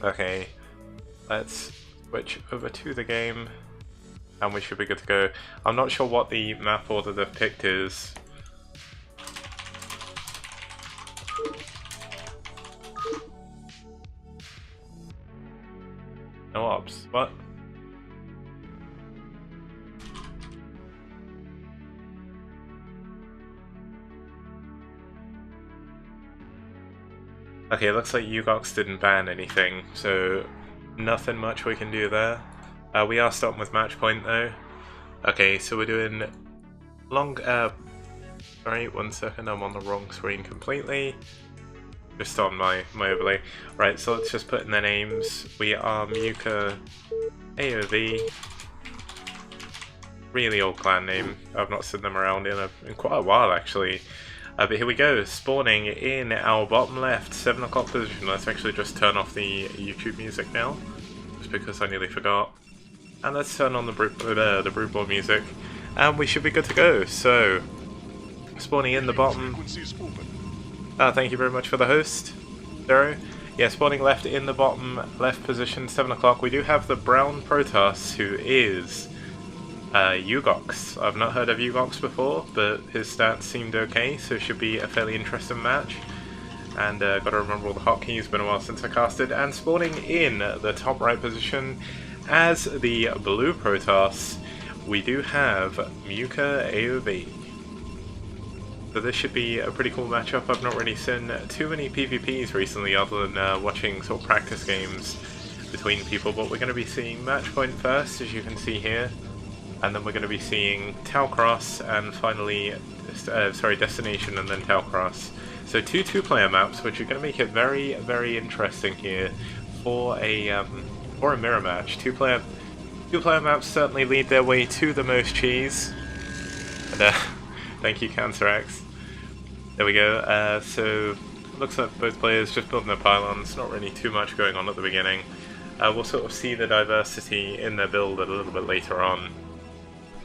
Okay, let's switch over to the game and we should be good to go. I'm not sure what the map order they've picked is. No ops. What? Okay, it looks like Yugox didn't ban anything, so nothing much we can do there. We are starting with match point though. Okay, so we're doing long. Sorry, 1 second, I'm on the wrong screen completely. Just on my overlay. Right, so let's just put in their names. We are MewkaAoV. Really old clan name. I've not seen them around in quite a while actually. But here we go, spawning in our bottom left 7 o'clock position. Let's actually just turn off the YouTube music now, just because I nearly forgot. And let's turn on the Broodboard music, and we should be good to go. So, spawning in the bottom. Thank you very much for the host, Zero. Yeah, spawning left in the bottom left position, 7 o'clock. We do have the brown Protoss, who is Yugox. I've not heard of Yugox before, but his stats seemed okay, so it should be a fairly interesting match. And gotta remember all the hotkeys, been a while since I casted. And spawning in the top right position as the blue Protoss, we do have MewkaAoV. So this should be a pretty cool matchup. I've not really seen too many PvPs recently other than watching sort of practice games between people, but we're going to be seeing match point first, as you can see here. And then we're going to be seeing Talcross and finally, Destination and then Talcross. So two two-player maps, which are going to make it very, very interesting here for a mirror match. Two-player maps certainly lead their way to the most cheese. And, thank you, CancerX. There we go. So looks like both players just building their pylons. Not really too much going on at the beginning. We'll sort of see the diversity in their build a little bit later on.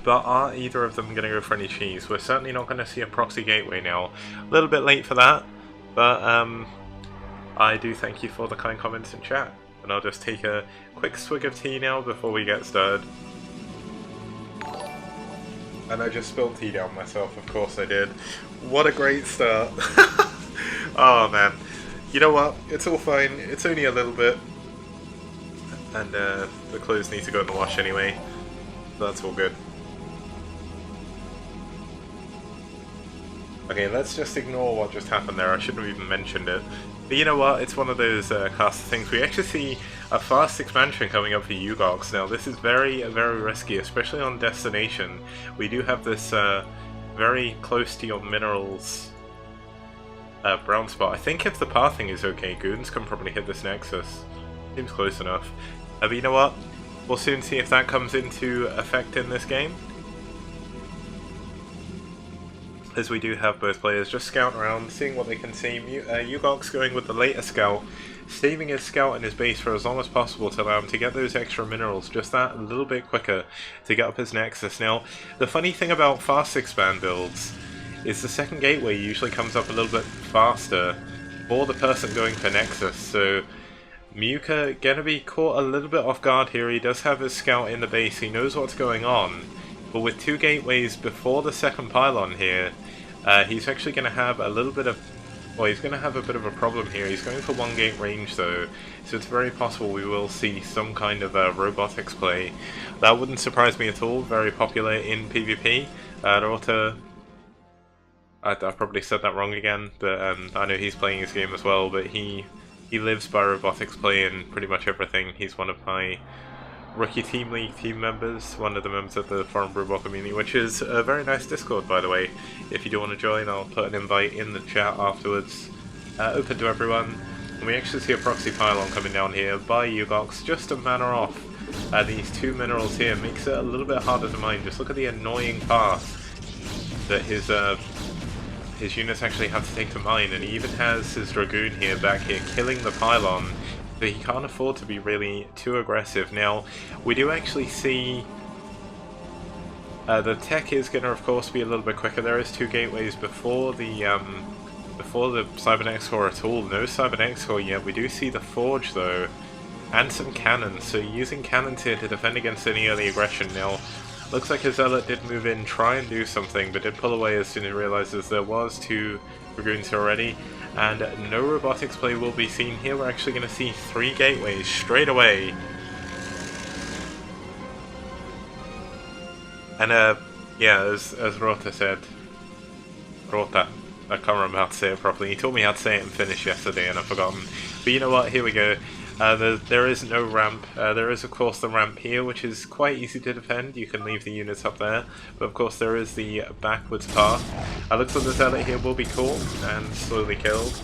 But are either of them going to go for any cheese? We're certainly not going to see a proxy gateway now. A little bit late for that, but I do thank you for the kind comments in chat. And I'll just take a quick swig of tea now before we get started. And I just spilled tea down myself, of course I did. What a great start. Oh man. You know what? It's all fine. It's only a little bit. And the clothes need to go in the wash anyway. That's all good. Okay, let's just ignore what just happened there. I shouldn't have even mentioned it. But you know what? It's one of those cast things. We actually see a fast expansion coming up for Yugox. Now, this is very, very risky, especially on Destination. We do have this very close to your minerals brown spot. I think if the pathing is okay, Goons can probably hit this Nexus. Seems close enough. But you know what? We'll soon see if that comes into effect in this game. As we do have both players just scouting around, seeing what they can see. Yugox going with the later scout, saving his scout in his base for as long as possible to allow him to get those extra minerals just that a little bit quicker to get up his Nexus. Now, the funny thing about fast expand builds is the second gateway usually comes up a little bit faster for the person going for Nexus, so Mewka gonna be caught a little bit off guard here. He does have his scout in the base, he knows what's going on, but with two gateways before the second pylon here, he's actually going to have a little bit of, well, he's going to have a bit of a problem here. He's going for 1 gate range though, so it's very possible we will see some kind of robotics play. That wouldn't surprise me at all. Very popular in PvP. I probably said that wrong again, but I know he's playing his game as well, but he lives by robotics play in pretty much everything. He's one of my Rookie Team League team members, one of the members of the Foreign Brewball community, which is a very nice Discord, by the way. If you do want to join, I'll put an invite in the chat afterwards. Open to everyone. And we actually see a proxy pylon coming down here by Yugox, just a mana off. These 2 minerals here makes it a little bit harder to mine. Just look at the annoying path that his units actually have to take to mine, and he even has his Dragoon here back here killing the pylon. But he can't afford to be really too aggressive. Now, we do actually see the tech is going to, of course, be a little bit quicker. There is 2 gateways before the Cybernetics core at all. No Cybernetics core yet. We do see the Forge, though, and some cannons. So using cannons here to defend against any early aggression. Now, looks like his Zealot did move in, try and do something, but did pull away as soon as he realizes there was 2 Dragoons already. And no robotics play will be seen here. We're actually going to see 3 gateways straight away. And yeah, as Rota said, Rota, I can't remember how to say it properly. He told me how to say it in Finnish yesterday and I've forgotten. But you know what, here we go. There is no ramp. There is of course the ramp here, which is quite easy to defend. You can leave the units up there. But of course there is the backwards path. Looks like the Zealot here will be caught and slowly killed.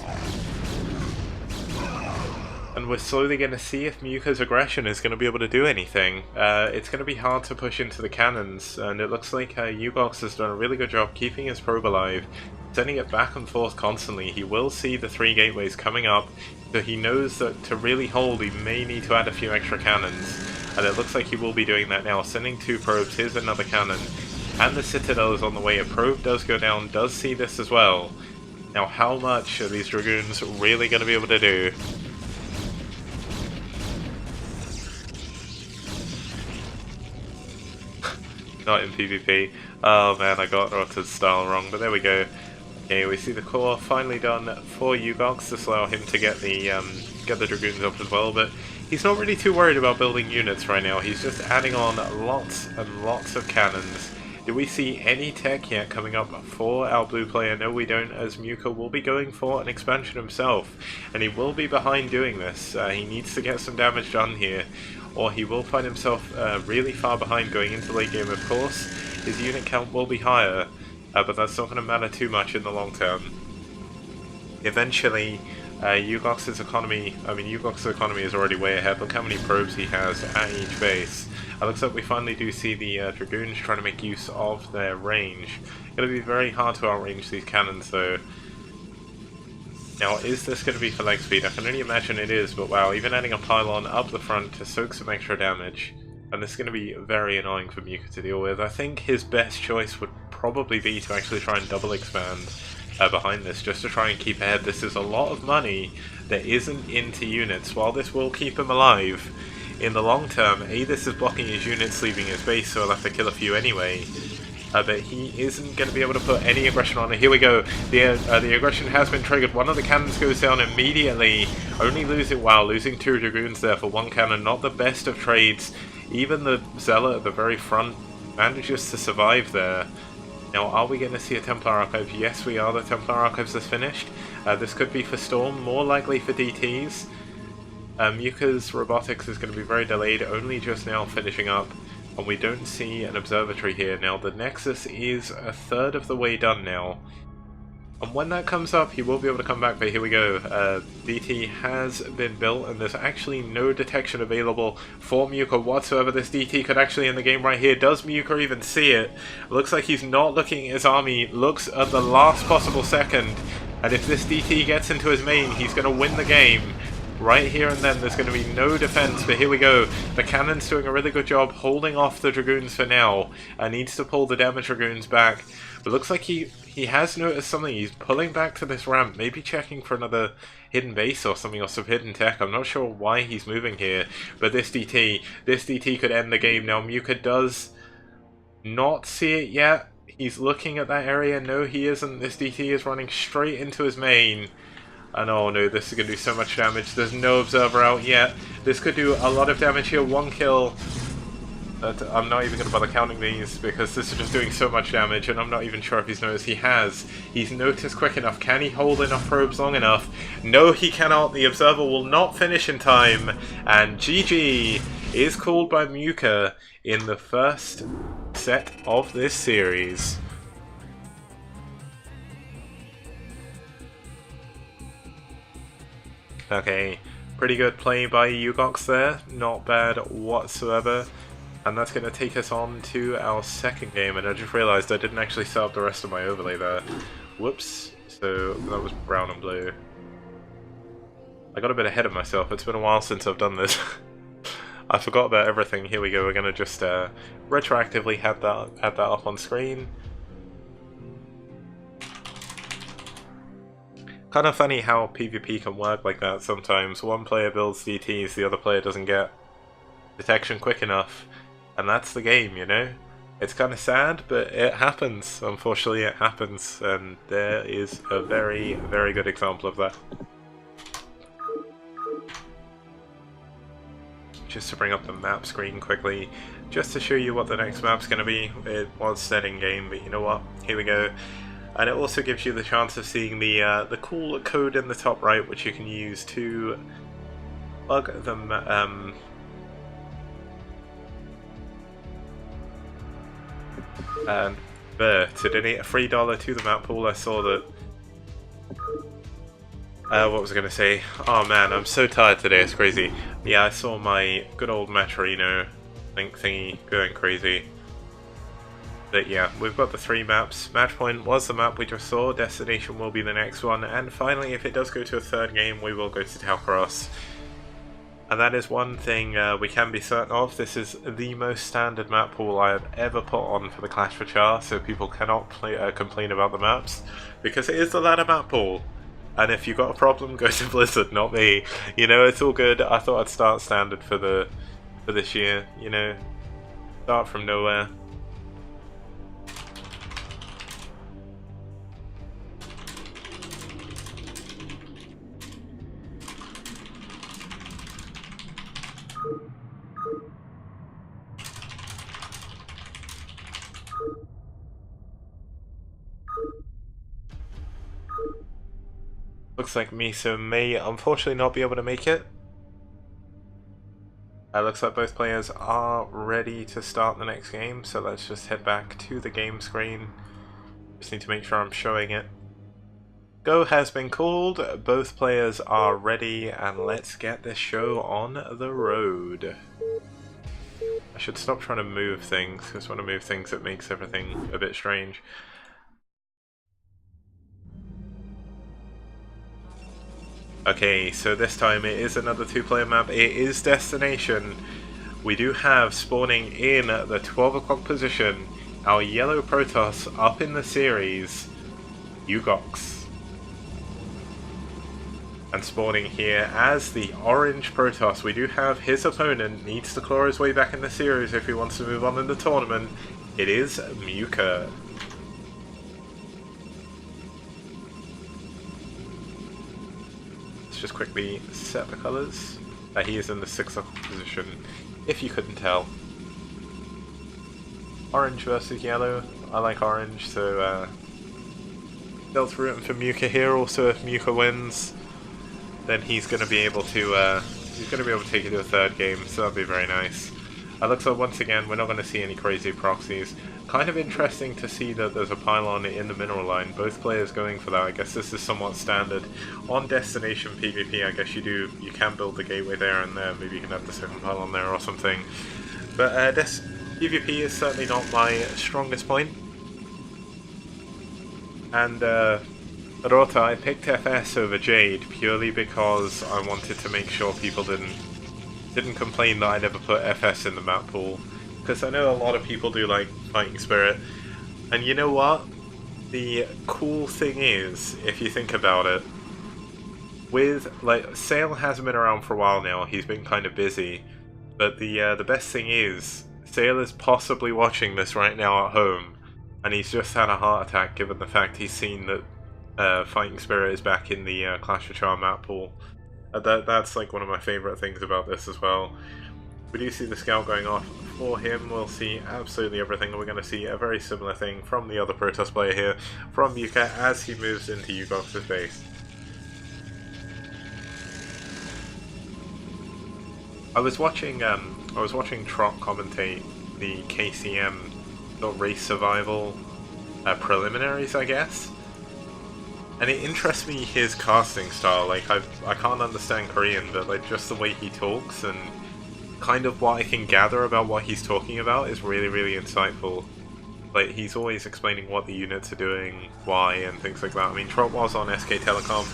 And we're slowly going to see if Mewka's aggression is going to be able to do anything. It's going to be hard to push into the cannons, and it looks like Yugox has done a really good job keeping his probe alive, sending it back and forth constantly. He will see the 3 gateways coming up, so he knows that to really hold he may need to add a few extra cannons. And it looks like he will be doing that now, sending 2 probes. Here's another cannon, and the Citadel is on the way. A probe does go down, does see this as well. Now how much are these Dragoons really going to be able to do? Not in PvP. Oh man, I got Rota's style wrong, but there we go. Okay, we see the core finally done for Yugox. This allow him to get the Dragoons up as well, but he's not really too worried about building units right now. He's just adding on lots and lots of cannons. Do we see any tech yet coming up for our blue player? No, we don't, as Mewka will be going for an expansion himself, and he will be behind doing this. He needs to get some damage done here, or he will find himself really far behind going into late game. Of course, his unit count will be higher, but that's not going to matter too much in the long term. Eventually, Yugox's economy is already way ahead. Look how many probes he has at each base. Looks like we finally do see the Dragoons trying to make use of their range. It's going to be very hard to outrange these cannons though. Now, is this going to be for leg speed? I can only imagine it is, but wow, even adding a pylon up the front to soak some extra damage, and this is going to be very annoying for Mewka to deal with. I think his best choice would probably be to actually try and double expand behind this, just to try and keep ahead. This is a lot of money that isn't into units. While this will keep him alive, in the long term, this is blocking his units leaving his base, so he'll have to kill a few anyway. But he isn't going to be able to put any aggression on it. Here we go. The aggression has been triggered. One of the cannons goes down immediately. Only losing 2 Dragoons there for 1 cannon. Not the best of trades. Even the Zealot at the very front manages to survive there. Now, are we going to see a Templar Archive? Yes, we are. The Templar Archives is finished. This could be for Storm, more likely for DTs. Mewka's robotics is going to be very delayed, only just now finishing up. And we don't see an observatory here. Now, the Nexus is a third of the way done now. And when that comes up, he will be able to come back, but here we go. DT has been built, and there's actually no detection available for Mewka whatsoever. This DT could actually end the game right here. Does Mewka even see it? Looks like he's not looking at his army. Looks at the last possible second. And if this DT gets into his main, he's going to win the game. Right here and then, there's going to be no defense, but here we go. The cannon's doing a really good job holding off the Dragoons for now. Needs to pull the damaged Dragoons back. But looks like he has noticed something. He's pulling back to this ramp, maybe checking for another hidden base or something, or some hidden tech. I'm not sure why he's moving here. But this DT could end the game. Now, Mewka does not see it yet. He's looking at that area. No, he isn't. This DT is running straight into his main. And oh no, this is going to do so much damage. There's no observer out yet. This could do a lot of damage here. 1 kill. I'm not even going to bother counting these because this is just doing so much damage, and I'm not even sure if he's noticed. He has. He's noticed quick enough. Can he hold enough probes long enough? No, he cannot. The observer will not finish in time. And GG is called by Mewka in the first set of this series. Okay, pretty good play by Yugox there, not bad whatsoever. And that's going to take us on to our second game, and I just realised I didn't actually set up the rest of my overlay there. Whoops, so that was brown and blue. I got a bit ahead of myself, it's been a while since I've done this. I forgot about everything. Here we go, we're going to just retroactively add that up on screen. Kind of funny how PvP can work like that sometimes. One player builds DTs, the other player doesn't get detection quick enough, and that's the game, you know? It's kind of sad, but it happens. Unfortunately, it happens, and there is a very, very good example of that. Just to bring up the map screen quickly, just to show you what the next map's going to be. It was set in game, but you know what? Here we go. And it also gives you the chance of seeing the cool code in the top right, which you can use to bug them. And to donate a $3 to the map pool. I saw that. What was I going to say? Oh man, I'm so tired today, it's crazy. Yeah, I saw my good old Maturino link thingy going crazy. But yeah, we've got the 3 maps. Matchpoint was the map we just saw, Destination will be the next one, and finally, if it does go to a 3rd game, we will go to Talcaros. And that is one thing we can be certain of. This is the most standard map pool I have ever put on for the Clash for Char, so people cannot complain about the maps, because it is the ladder map pool. And if you've got a problem, go to Blizzard, not me. You know, it's all good. I thought I'd start standard for this year, you know. Start from nowhere. Looks like Miso may unfortunately not be able to make it. Looks like both players are ready to start the next game, so let's just head back to the game screen. Just need to make sure I'm showing it. Go has been called, both players are ready, and let's get this show on the road. I should stop trying to move things, because when I move things it makes everything a bit strange. Okay, so this time it is another 2-player map. It is Destination. We do have spawning in the 12 o'clock position our yellow Protoss up in the series, Yugox. And spawning here as the orange Protoss, we do have his opponent needs to claw his way back in the series if he wants to move on in the tournament. It is Mewka. Just quickly set the colours. He is in the 6 o'clock position, if you couldn't tell. Orange versus yellow. I like orange, so Delta rooting for Mewka here. Also, if Mewka wins, then he's going to be able to take it to a 3rd game, so that'd be very nice. Looks like once again we're not going to see any crazy proxies. Kind of interesting to see that there's a pylon in the mineral line. Both players going for that. I guess this is somewhat standard. On Destination PvP, I guess you can build the gateway there and there. Maybe you can have the 2nd pylon there or something. But PvP is certainly not my strongest point. And Rota, I picked FS over Jade purely because I wanted to make sure people didn't complain that I never put FS in the map pool, because I know a lot of people do like Fighting Spirit, and you know what? The cool thing is, if you think about it, with Sale hasn't been around for a while now, he's been kind of busy, but the best thing is, Sale is possibly watching this right now at home, and he's just had a heart attack given the fact he's seen that Fighting Spirit is back in the Clash of Char map pool. That's like one of my favourite things about this as well. We do see the scout going off for him. We'll see absolutely everything. We're going to see a very similar thing from the other Protoss player here, from Mewka, as he moves into Yugox's base. I was watching Trot commentate the KCM race survival preliminaries, I guess. And it interests me his casting style. Like I can't understand Korean, but like just the way he talks and kind of what I can gather about what he's talking about is really, really insightful. Like he's always explaining what the units are doing, why, and things like that. I mean, Trot was on SK Telecom,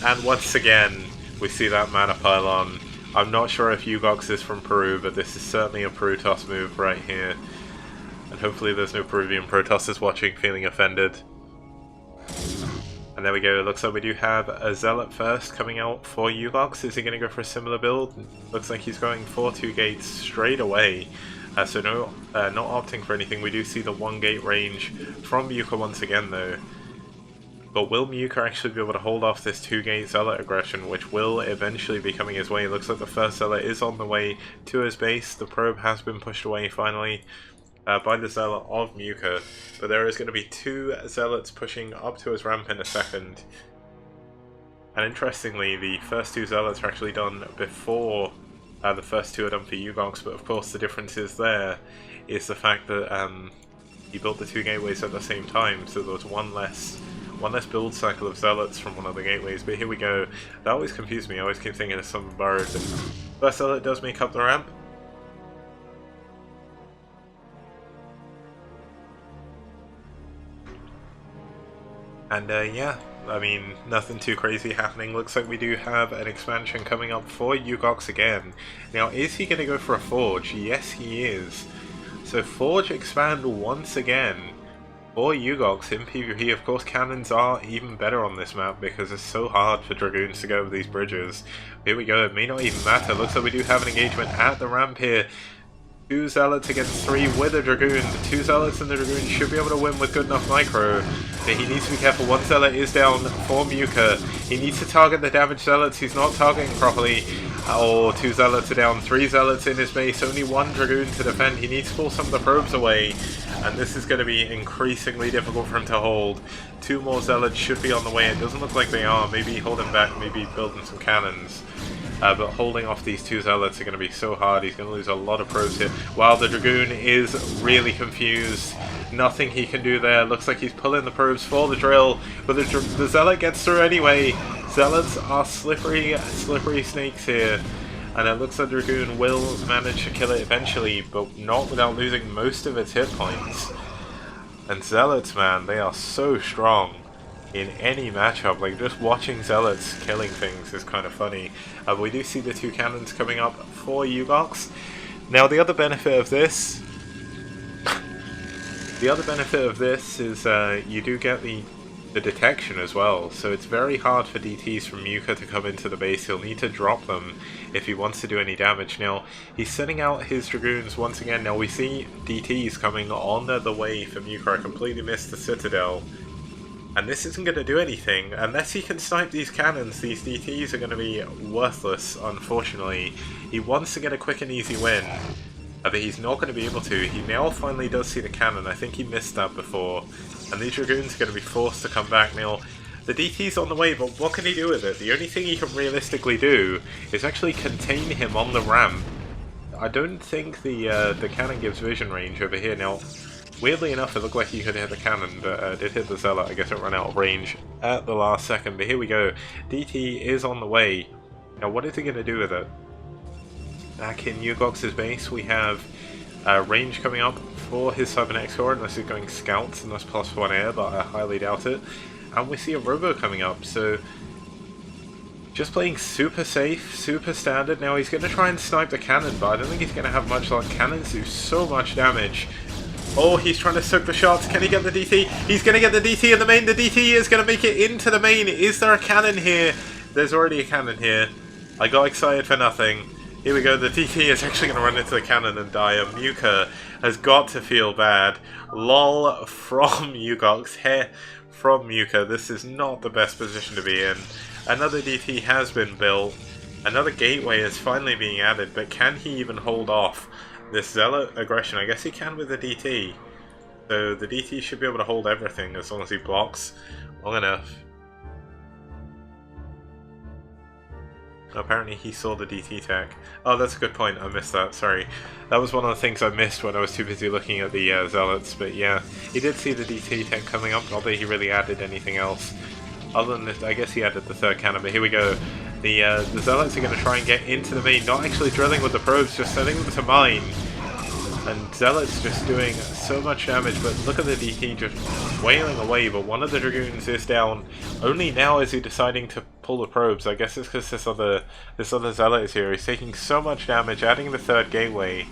and once again we see that mana pylon. I'm not sure if Yugox is from Peru, but this is certainly a Protoss move right here. And hopefully there's no Peruvian Protosses watching feeling offended. And there we go, it looks like we do have a Zealot first coming out for Yugox. Is he going to go for a similar build? Looks like he's going for 2 gates straight away. So no, not opting for anything. We do see the 1 gate range from Mewka once again though. But will Mewka actually be able to hold off this 2 gate Zealot aggression, which will eventually be coming his way? It looks like the first Zealot is on the way to his base. The probe has been pushed away finally by the Zealot of Mewka, but there is going to be 2 Zealots pushing up to his ramp in a second. And interestingly, the first 2 Zealots are actually done before the first 2 are done for Yugox, but of course the difference is there is the fact that he built the 2 gateways at the same time, so there was one less build cycle of Zealots from one of the gateways. But here we go. That always confused me. I always keep thinking of some borrowed. First Zealot does make up the ramp. And yeah, I mean, nothing too crazy happening. Looks like we do have an expansion coming up for Yugox again. Now, is he going to go for a Forge? Yes, he is. So Forge expand once again for Yugox in PvP. Of course, cannons are even better on this map because it's so hard for Dragoons to go over these bridges. Here we go, it may not even matter. Looks like we do have an engagement at the ramp here. 2 Zealots against 3 with a Dragoon. The 2 Zealots and the Dragoon should be able to win with good enough micro. But he needs to be careful. 1 Zealot is down for Mewka. He needs to target the damaged Zealots. He's not targeting properly. Oh, 2 Zealots are down. 3 Zealots in his base. Only 1 Dragoon to defend. He needs to pull some of the probes away. And this is going to be increasingly difficult for him to hold. 2 more Zealots should be on the way. It doesn't look like they are. Maybe holding back. Maybe building some cannons. But holding off these 2 Zealots are going to be so hard. He's going to lose a lot of probes here. While the Dragoon is really confused. Nothing he can do there. Looks like he's pulling the probes for the drill. But the Zealot gets through anyway. Zealots are slippery snakes here. And it looks like Dragoon will manage to kill it eventually. But not without losing most of its hit points. And Zealots, man, they are so strong in any matchup. Like, just watching Zealots killing things is kind of funny. But we do see the 2 cannons coming up for Yugox. Now, the other benefit of this is you do get the detection as well. So it's very hard for DTs from Mewka to come into the base. He'll need to drop them if he wants to do any damage. Now, he's sending out his Dragoons once again. Now, we see DTs coming on the way for Mewka. I completely missed the Citadel. And this isn't going to do anything. Unless he can snipe these cannons, these DTs are going to be worthless, unfortunately. He wants to get a quick and easy win, but he's not going to be able to. He now finally does see the cannon. I think he missed that before. And these Dragoons are going to be forced to come back. Now, the DT's on the way, but what can he do with it? The only thing he can realistically do is actually contain him on the ramp. I don't think the cannon gives vision range over here. Now, weirdly enough, it looked like he could hit the cannon, but it did hit the Zealot. I guess it ran out of range at the last second, but here we go. DT is on the way. Now, what is he going to do with it? Back in Yugox's base, we have range coming up for his Cybernetics core, unless he's going Scouts and that's +1 air, but I highly doubt it. And we see a Robo coming up, so just playing super safe, super standard. Now, he's going to try and snipe the cannon, but I don't think he's going to have much luck. Cannons do so much damage. Oh, he's trying to soak the shots. Can he get the DT? He's going to get the DT in the main. The DT is going to make it into the main. Is there a cannon here? There's already a cannon here. I got excited for nothing. Here we go. The DT is actually going to run into the cannon and die. And Mewka has got to feel bad. LOL from Yugox. Hair from Mewka. This is not the best position to be in. Another DT has been built. Another gateway is finally being added. But can he even hold off this Zealot aggression? I guess he can with the DT. So the DT should be able to hold everything as long as he blocks long enough. Apparently he saw the DT tech. Oh, that's a good point. I missed that. Sorry. That was one of the things I missed when I was too busy looking at the Zealots. But yeah, he did see the DT tech coming up. Not that he really added anything else. Other than this, I guess he added the 3rd cannon. But here we go. The Zealots are going to try and get into the main. Not actually drilling with the probes, just sending them to mine. And Zealot's just doing so much damage, but look at the DT just wailing away. But one of the Dragoons is down. Only now is he deciding to pull the probes. I guess it's because this other Zealot is here. He's taking so much damage, adding the 3rd gateway.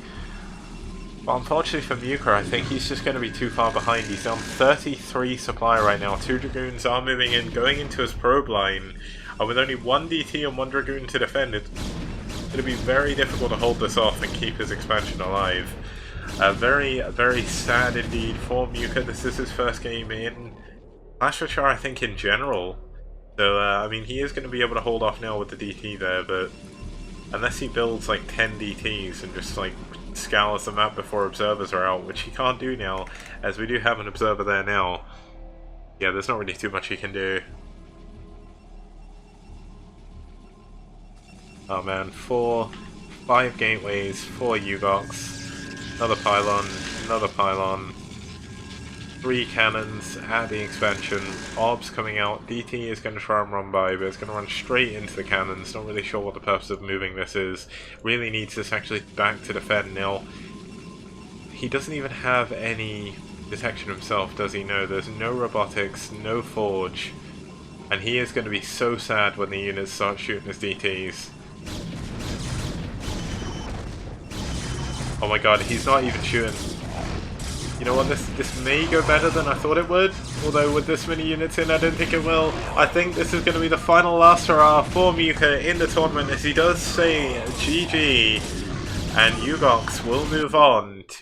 Well, unfortunately for Mewka, I think he's just going to be too far behind. He's down 33 supply right now. 2 Dragoons are moving in, going into his probe line. And with only 1 DT and 1 Dragoon to defend, it's going to be very difficult to hold this off and keep his expansion alive. Very, very sad indeed for Mewka. This is his first game in Clash Royale, I think, in general. So, I mean, he is going to be able to hold off now with the DT there, but unless he builds like 10 DTs and just like scours the map before observers are out, which he can't do now, as we do have an observer there now. Yeah, there's not really too much he can do. Oh man, 5 gateways, 4 Yugox, another pylon, 3 cannons at the expansion, orbs coming out. DT is going to try and run by, but it's going to run straight into the cannons. Not really sure what the purpose of moving this is. Really needs this actually back to defend now. He doesn't even have any detection himself, does he? No, there's no robotics, no forge. And he is going to be so sad when the units start shooting his DTs. Oh my god, he's not even shooting. You know what, this may go better than I thought it would, although with this many units in I don't think it will. I think this is going to be the final last hurrah for Mewka in the tournament, as he does say GG, and Yugox will move on